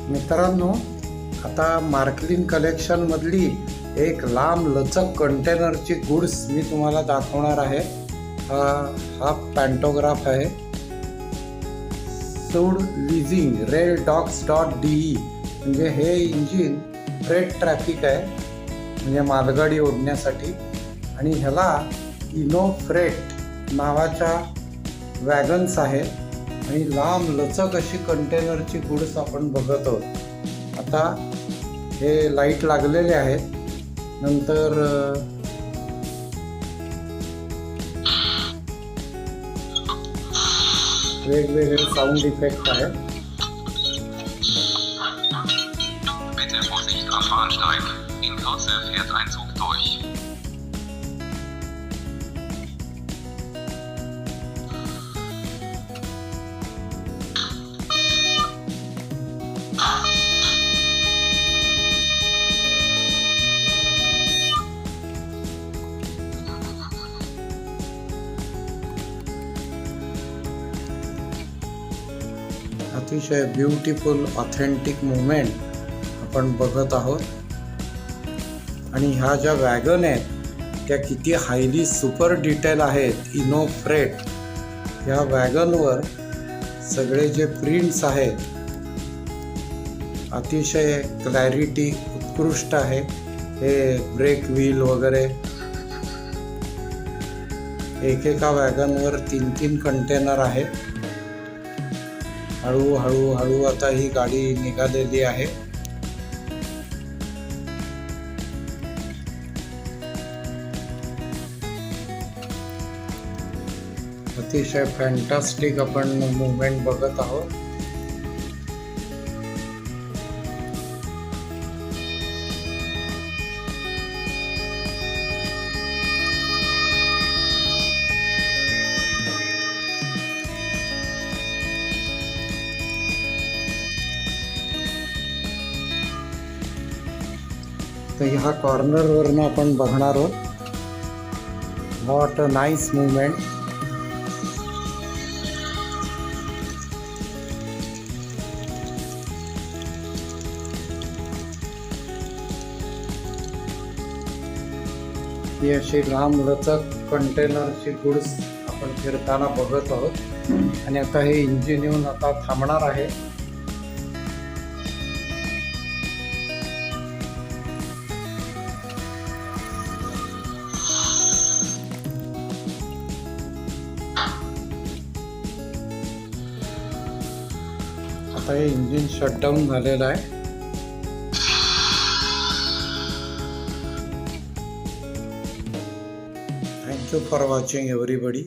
मित्रांनो, आता मार्कलिन कलेक्शनमधली एक लांब लचक कंटेनरची गुड्स मी तुम्हाला दाखवणार आहे. हा पॅन्टोग्राफ आहे. सूड लिझिंग raildocs.de म्हणजे हे इंजिन फ्रेट ट्रॅफिक आहे, म्हणजे मालगाडी ओढण्यासाठी. आणि ह्याला इनो फ्रेट नावाच्या वॅगन्स आहेत आणि लांब लचक अशी कंटेनरची गुड्स आपण बघत आहोत. आता हे लाईट लागलेले आहेत. नंतर वेगवेगळे साऊंड इफेक्ट आहेत. Bitte Vorsicht am Bahnsteig. In Kürze fährt ein Zug durch. अतिशय ब्युटिफुल ऑथेंटिक मुवमेंट आपण बघत आहोत. आणि ह्या ज्या वॅगन आहेत त्या किती हायली सुपर डिटेल आहेत. इनो फ्रेट ह्या वॅगनवर सगळे जे प्रिंट्स आहेत अतिशय क्लॅरिटी उत्कृष्ट आहे. हे ब्रेक व्हील वगैरे एकेका वॅगनवर 3-3 कंटेनर आहेत. हळूहळू आता ही गाडी निघालेली आहे. अतिशय फॅन्टास्टिक आपण मुवमेंट बघत आहोत. तर ह्या कॉर्नरवरनं आपण बघणार आहोत. What a nice movement. ही अशी लांब लचक कंटेनरची गुड्स आपण फिरताना बघत आहोत. आणि आता हे इंजिन येऊन आता थांबणार आहे. आता हे इंजिन शटडाऊन झालेलं आहे. Thank you for watching everybody.